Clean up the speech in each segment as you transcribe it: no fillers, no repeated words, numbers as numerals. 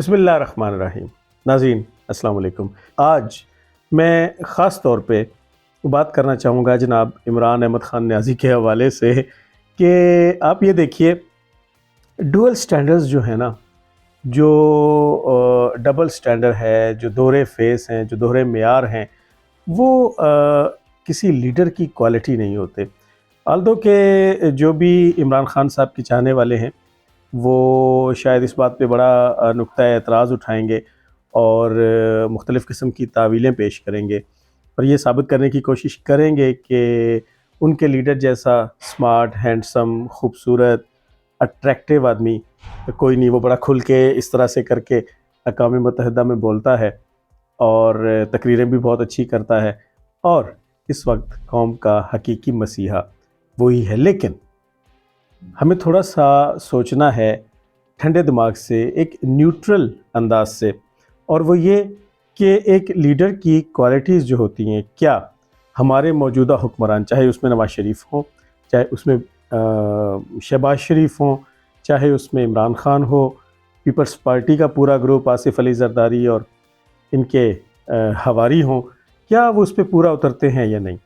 بسم اللہ الرحمن الرحیم۔ ناظرین السلام علیکم۔ آج میں خاص طور پہ بات کرنا چاہوں گا جناب عمران احمد خان نیازی کے حوالے سے کہ آپ یہ دیکھیے ڈوئل سٹینڈرز جو ہیں نا، جو ڈبل سٹینڈر ہے، جو دوہرے فیس ہیں، جو دوہرے معیار ہیں، وہ کسی لیڈر کی کوالٹی نہیں ہوتے۔ آلدو کہ جو بھی عمران خان صاحب کے چاہنے والے ہیں وہ شاید اس بات پہ بڑا نقطہ اعتراض اٹھائیں گے اور مختلف قسم کی تعویلیں پیش کریں گے اور یہ ثابت کرنے کی کوشش کریں گے کہ ان کے لیڈر جیسا اسمارٹ، ہینڈسم، خوبصورت، اٹریکٹیو آدمی کوئی نہیں۔ وہ بڑا کھل کے اس طرح سے کر کے اقوام متحدہ میں بولتا ہے اور تقریریں بھی بہت اچھی کرتا ہے، اور اس وقت قوم کا حقیقی مسیحا وہی ہے۔ لیکن ہمیں تھوڑا سا سوچنا ہے ٹھنڈے دماغ سے، ایک نیوٹرل انداز سے، اور وہ یہ کہ ایک لیڈر کی کوالٹیز جو ہوتی ہیں، کیا ہمارے موجودہ حکمران، چاہے اس میں نواز شریف ہوں، چاہے اس میں شہباز شریف ہوں، چاہے اس میں عمران خان ہو، پیپلز پارٹی کا پورا گروپ، آصف علی زرداری اور ان کے حواری ہوں، کیا وہ اس پہ پورا اترتے ہیں یا نہیں؟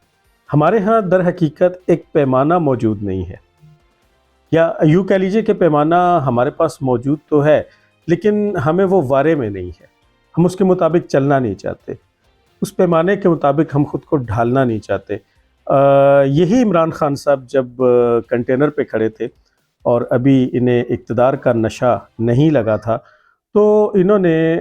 ہمارے ہاں در حقیقت ایک پیمانہ موجود نہیں ہے، یا یوں کہہ لیجئے کہ پیمانہ ہمارے پاس موجود تو ہے لیکن ہمیں وہ وارے میں نہیں ہے، ہم اس کے مطابق چلنا نہیں چاہتے، اس پیمانے کے مطابق ہم خود کو ڈھالنا نہیں چاہتے۔ یہی عمران خان صاحب جب کنٹینر پہ کھڑے تھے اور ابھی انہیں اقتدار کا نشہ نہیں لگا تھا، تو انہوں نے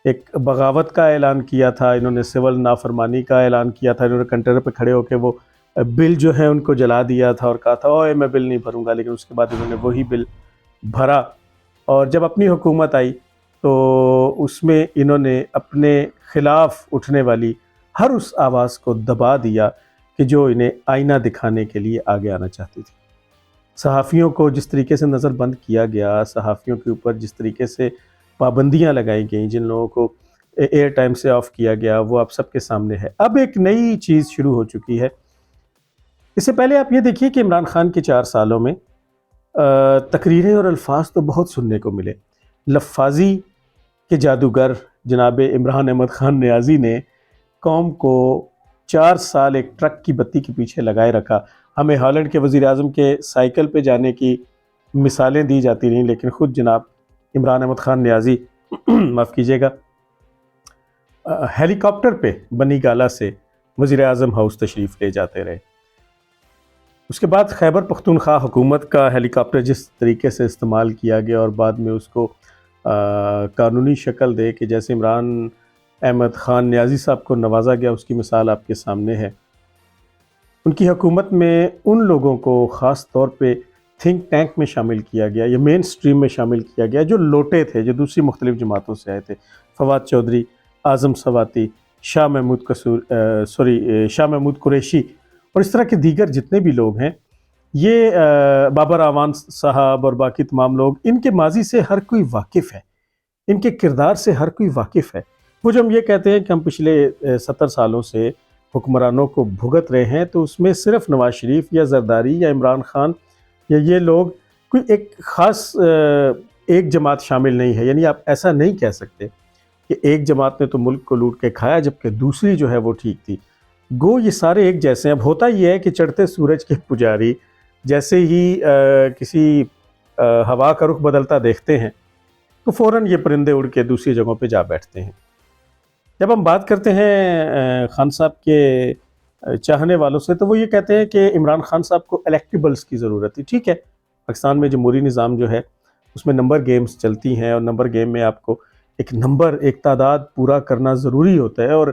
ایک بغاوت کا اعلان کیا تھا، انہوں نے سول نافرمانی کا اعلان کیا تھا، انہوں نے کنٹینر پہ کھڑے ہو کے وہ بل جو ہے ان کو جلا دیا تھا اور کہا تھا اوئے میں بل نہیں بھروں گا، لیکن اس کے بعد انہوں نے وہی بل بھرا، اور جب اپنی حکومت آئی تو اس میں انہوں نے اپنے خلاف اٹھنے والی ہر اس آواز کو دبا دیا کہ جو انہیں آئینہ دکھانے کے لیے آگے آنا چاہتی تھی۔ صحافیوں کو جس طریقے سے نظر بند کیا گیا، صحافیوں کے اوپر جس طریقے سے پابندیاں لگائی گئیں، جن لوگوں کو ایئر ٹائم سے آف کیا گیا، وہ آپ سب کے سامنے ہے۔ اب ایک نئی چیز شروع ہو چکی ہے۔ اس سے پہلے آپ یہ دیکھیے کہ عمران خان کے 4 سالوں میں تقریریں اور الفاظ تو بہت سننے کو ملے۔ لفاظی کے جادوگر جناب عمران احمد خان نیازی نے قوم کو 4 سال ایک ٹرک کی بتی کے پیچھے لگائے رکھا۔ ہمیں ہالینڈ کے وزیر اعظم کے سائیکل پہ جانے کی مثالیں دی جاتی رہیں، لیکن خود جناب عمران احمد خان نیازی معاف کیجیے گا، ہیلی کاپٹر پہ بنی گالہ سے وزیر اعظم ہاؤس تشریف لے جاتے رہے۔ اس کے بعد خیبر پختونخوا حکومت کا ہیلی کاپٹر جس طریقے سے استعمال کیا گیا اور بعد میں اس کو قانونی شکل دے کہ جیسے عمران احمد خان نیازی صاحب کو نوازا گیا، اس کی مثال آپ کے سامنے ہے۔ ان کی حکومت میں ان لوگوں کو خاص طور پہ تھنک ٹینک میں شامل کیا گیا یا مین سٹریم میں شامل کیا گیا، جو لوٹے تھے، جو دوسری مختلف جماعتوں سے آئے تھے، فواد چودھری، اعظم سواتی، شاہ محمود قریشی اور اس طرح کے دیگر جتنے بھی لوگ ہیں، یہ بابر اعوان صاحب اور باقی تمام لوگ، ان کے ماضی سے ہر کوئی واقف ہے، ان کے کردار سے ہر کوئی واقف ہے۔ وہ جو ہم یہ کہتے ہیں کہ ہم پچھلے 70 سالوں سے حکمرانوں کو بھگت رہے ہیں، تو اس میں صرف نواز شریف یا زرداری یا عمران خان یا یہ لوگ کوئی ایک خاص ایک جماعت شامل نہیں ہے۔ یعنی آپ ایسا نہیں کہہ سکتے کہ ایک جماعت نے تو ملک کو لوٹ کے کھایا جبکہ دوسری جو ہے وہ ٹھیک تھی۔ گو یہ سارے ایک جیسے ہیں۔ اب ہوتا یہ ہے کہ چڑھتے سورج کے پجاری جیسے ہی کسی ہوا کا رخ بدلتا دیکھتے ہیں تو فوراً یہ پرندے اڑ کے دوسری جگہوں پہ جا بیٹھتے ہیں۔ جب ہم بات کرتے ہیں خان صاحب کے چاہنے والوں سے تو وہ یہ کہتے ہیں کہ عمران خان صاحب کو الیکٹیبلز کی ضرورت تھی۔ ٹھیک ہے، پاکستان میں جمہوری نظام جو ہے اس میں نمبر گیمز چلتی ہیں، اور نمبر گیم میں آپ کو ایک تعداد پورا کرنا ضروری ہوتا ہے، اور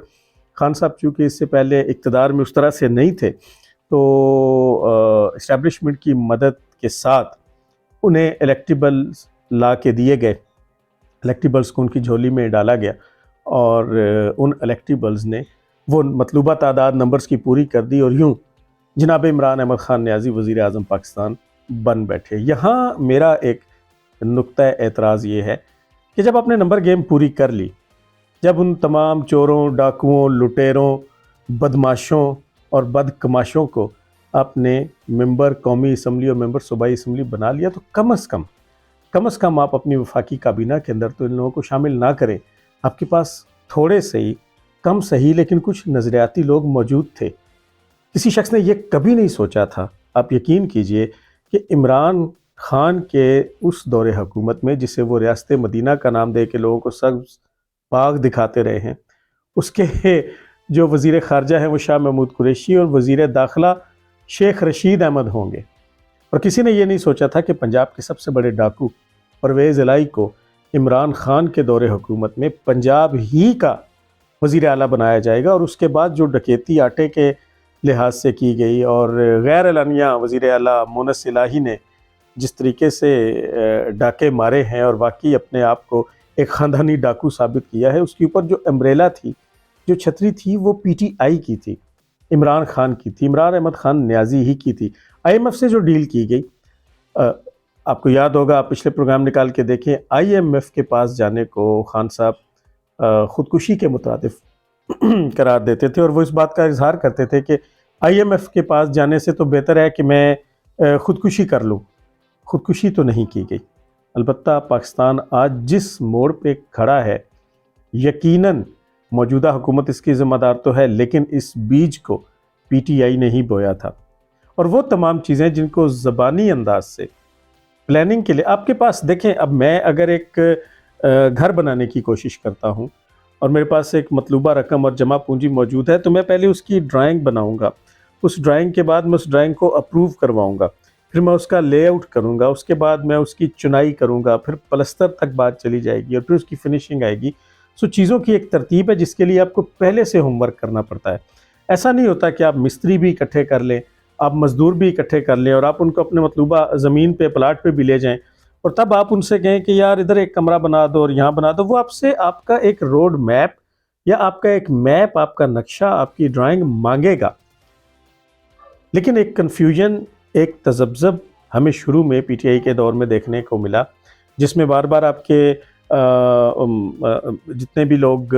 خان صاحب چونکہ اس سے پہلے اقتدار میں اس طرح سے نہیں تھے تو اسٹیبلشمنٹ کی مدد کے ساتھ انہیں الیکٹیبلز لا کے دیے گئے، الیکٹیبلز کو ان کی جھولی میں ڈالا گیا، اور ان الیکٹیبلز نے وہ مطلوبہ تعداد نمبرز کی پوری کر دی، اور یوں جناب عمران احمد خان نیازی وزیر اعظم پاکستان بن بیٹھے۔ یہاں میرا ایک نقطہ اعتراض یہ ہے کہ جب آپ نے نمبر گیم پوری کر لی، جب ان تمام چوروں، ڈاکوؤں، لٹیروں، بدماشوں اور بدکماشوں کو آپ نے ممبر قومی اسمبلی اور ممبر صوبائی اسمبلی بنا لیا، تو کم از کم کم از کم آپ اپنی وفاقی کابینہ کے اندر تو ان لوگوں کو شامل نہ کریں۔ آپ کے پاس تھوڑے سے ہی، کم صحیح لیکن کچھ نظریاتی لوگ موجود تھے۔ کسی شخص نے یہ کبھی نہیں سوچا تھا، آپ یقین کیجئے، کہ عمران خان کے اس دور حکومت میں، جسے وہ ریاست مدینہ کا نام دے کے لوگوں کو سبز باغ دکھاتے رہے ہیں، اس کے جو وزیر خارجہ ہیں وہ شاہ محمود قریشی اور وزیر داخلہ شیخ رشید احمد ہوں گے۔ اور کسی نے یہ نہیں سوچا تھا کہ پنجاب کے سب سے بڑے ڈاکو پرویز الہی کو عمران خان کے دور حکومت میں پنجاب ہی کا وزیر اعلیٰ بنایا جائے گا، اور اس کے بعد جو ڈکیتی آٹے کے لحاظ سے کی گئی اور غیر اعلانیہ وزیر اعلیٰ مونس الہی نے جس طریقے سے ڈاکے مارے ہیں اور واقعی اپنے آپ کو ایک خاندانی ڈاکو ثابت کیا ہے، اس کے اوپر جو امبریلا تھی، جو چھتری تھی، وہ پی ٹی آئی کی تھی، عمران خان کی تھی، عمران احمد خان نیازی ہی کی تھی۔ آئی ایم ایف سے جو ڈیل کی گئی، آپ کو یاد ہوگا، آپ پچھلے پروگرام نکال کے دیکھیں، آئی ایم ایف کے پاس جانے کو خان صاحب خودکشی کے مترادف قرار دیتے تھے، اور وہ اس بات کا اظہار کرتے تھے کہ آئی ایم ایف کے پاس جانے سے تو بہتر ہے کہ میں خودکشی کر لوں۔ خودکشی تو نہیں کی گئی۔ البتہ پاکستان آج جس موڑ پہ کھڑا ہے، یقیناً موجودہ حکومت اس کی ذمہ دار تو ہے، لیکن اس بیج کو پی ٹی آئی نے ہی بویا تھا۔ اور وہ تمام چیزیں جن کو زبانی انداز سے پلاننگ کے لیے آپ کے پاس دیکھیں، اب میں اگر ایک گھر بنانے کی کوشش کرتا ہوں اور میرے پاس ایک مطلوبہ رقم اور جمع پونجی موجود ہے، تو میں پہلے اس کی ڈرائنگ بناؤں گا، اس ڈرائنگ کے بعد میں اس ڈرائنگ کو اپروو کرواؤں گا، پھر میں اس کا لے آؤٹ کروں گا، اس کے بعد میں اس کی چنائی کروں گا، پھر پلستر تک بات چلی جائے گی اور پھر اس کی فنیشنگ آئے گی۔ سو چیزوں کی ایک ترتیب ہے جس کے لیے آپ کو پہلے سے ہوم ورک کرنا پڑتا ہے۔ ایسا نہیں ہوتا کہ آپ مستری بھی اکٹھے کر لیں، آپ مزدور بھی اکٹھے کر لیں اور آپ ان کو اپنے مطلوبہ زمین پہ، پلاٹ پہ بھی لے جائیں، اور تب آپ ان سے کہیں کہ یار ادھر ایک کمرہ بنا دو اور یہاں بنا دو۔ وہ آپ سے آپ کا ایک روڈ میپ یا آپ کا ایک میپ، آپ کا نقشہ، آپ کی ڈرائنگ مانگے گا۔ لیکن ایک کنفیوژن، ایک تذبذب ہمیں شروع میں پی ٹی آئی کے دور میں دیکھنے کو ملا، جس میں بار بار آپ کے جتنے بھی لوگ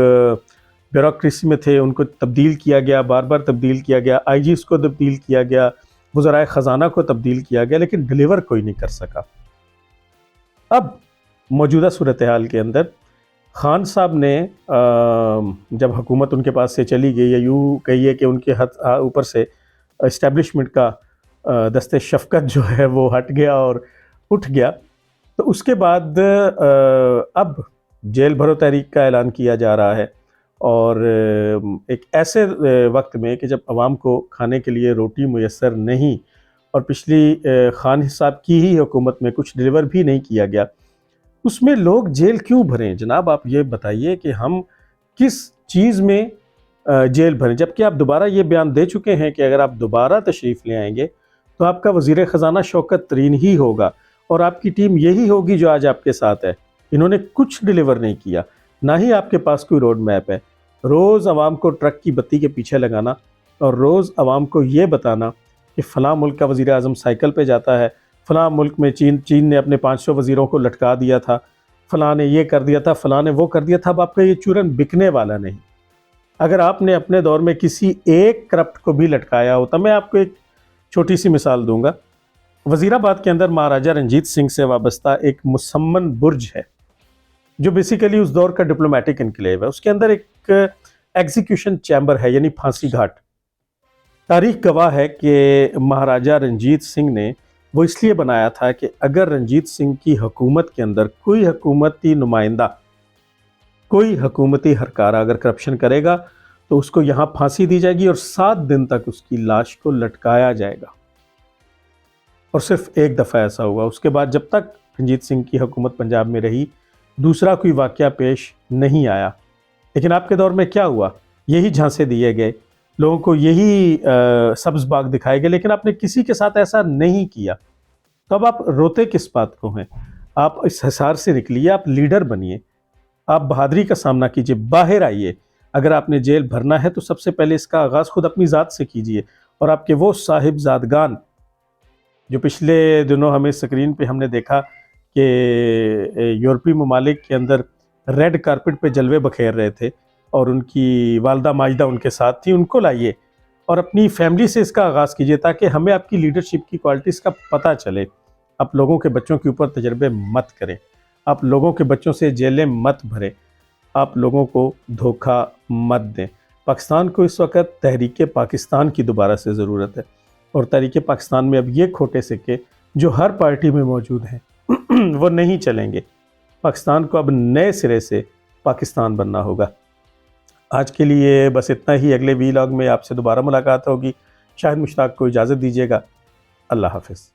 بیوروکریسی میں تھے ان کو تبدیل کیا گیا، بار بار تبدیل کیا گیا، آئی جیز کو تبدیل کیا گیا، وزرائے خزانہ کو تبدیل کیا گیا، لیکن ڈیلیور کوئی نہیں کر سکا۔ اب موجودہ صورتحال کے اندر خان صاحب نے جب حکومت ان کے پاس سے چلی گئی، یا یوں کہیے کہ ان کے اوپر سے اسٹیبلشمنٹ کا دست شفقت جو ہے وہ ہٹ گیا اور اٹھ گیا، تو اس کے بعد اب جیل بھرو تحریک کا اعلان کیا جا رہا ہے، اور ایک ایسے وقت میں کہ جب عوام کو کھانے کے لیے روٹی میسر نہیں، اور پچھلی خان صاحب کی ہی حکومت میں کچھ ڈیلیور بھی نہیں کیا گیا، اس میں لوگ جیل کیوں بھریں؟ جناب آپ یہ بتائیے کہ ہم کس چیز میں جیل بھریں، جبکہ آپ دوبارہ یہ بیان دے چکے ہیں کہ اگر آپ دوبارہ تشریف لے آئیں گے تو آپ کا وزیر خزانہ شوکت ترین ہی ہوگا، اور آپ کی ٹیم یہی ہوگی جو آج آپ کے ساتھ ہے۔ انہوں نے کچھ ڈیلیور نہیں کیا، نہ ہی آپ کے پاس کوئی روڈ میپ ہے۔ روز عوام کو ٹرک کی بتی کے پیچھے لگانا، اور روز عوام کو یہ بتانا کہ فلاں ملک کا وزیر اعظم سائیکل پہ جاتا ہے، فلاں ملک میں چین نے اپنے 500 وزیروں کو لٹکا دیا تھا، فلاں نے یہ کر دیا تھا، فلاں نے وہ کر دیا تھا۔ اب آپ کا یہ چورن بکنے والا نہیں۔ اگر آپ نے اپنے دور میں کسی ایک کرپٹ کو بھی لٹکایا ہوتا، میں آپ کو ایک چھوٹی سی مثال دوں گا۔ وزیر آباد کے اندر مہاراجہ رنجیت سنگھ سے وابستہ ایک مسمن برج ہے، جو بیسیکلی اس دور کا ڈپلومیٹک انکلیو ہے۔ اس کے اندر ایک ایگزیکیوشن چیمبر ہے، یعنی پھانسی گھاٹ۔ تاریخ گواہ ہے کہ مہاراجہ رنجیت سنگھ نے وہ اس لیے بنایا تھا کہ اگر رنجیت سنگھ کی حکومت کے اندر کوئی حکومتی نمائندہ، کوئی حکومتی ہرکارہ اگر کرپشن کرے گا تو اس کو یہاں پھانسی دی جائے گی، اور 7 دن تک اس کی لاش کو لٹکایا جائے گا۔ اور صرف ایک دفعہ ایسا ہوا، اس کے بعد جب تک رنجیت سنگھ کی حکومت پنجاب میں رہی، دوسرا کوئی واقعہ پیش نہیں آیا۔ لیکن آپ کے دور میں کیا ہوا؟ یہی جھانسے دیے گئے، لوگوں کو یہی سبز باغ دکھائے گئے، لیکن آپ نے کسی کے ساتھ ایسا نہیں کیا۔ تو اب آپ روتے کس بات کو ہیں؟ آپ اس حصار سے نکلیے، آپ لیڈر بنیے، آپ بہادری کا سامنا کیجئے، باہر آئیے۔ اگر آپ نے جیل بھرنا ہے تو سب سے پہلے اس کا آغاز خود اپنی ذات سے کیجئے، اور آپ کے وہ صاحب زادگان جو پچھلے دنوں ہمیں سکرین پہ ہم نے دیکھا کہ یورپی ممالک کے اندر ریڈ کارپٹ پہ جلوے بکھیر رہے تھے، اور ان کی والدہ ماجدہ ان کے ساتھ تھی، ان کو لائیے اور اپنی فیملی سے اس کا آغاز کیجئے، تاکہ ہمیں آپ کی لیڈرشپ کی کوالٹیز کا پتہ چلے۔ آپ لوگوں کے بچوں کے اوپر تجربے مت کریں، آپ لوگوں کے بچوں سے جیلیں مت بھریں، آپ لوگوں کو دھوکہ مت دیں۔ پاکستان کو اس وقت تحریک پاکستان کی دوبارہ سے ضرورت ہے، اور تحریک پاکستان میں اب یہ کھوٹے سکے جو ہر پارٹی میں موجود ہیں وہ نہیں چلیں گے۔ پاکستان کو اب نئے سرے سے پاکستان بننا ہوگا۔ آج کے لیے بس اتنا ہی، اگلے ویلاگ میں آپ سے دوبارہ ملاقات ہوگی۔ شاہد مشتاق کو اجازت دیجیے گا، اللہ حافظ۔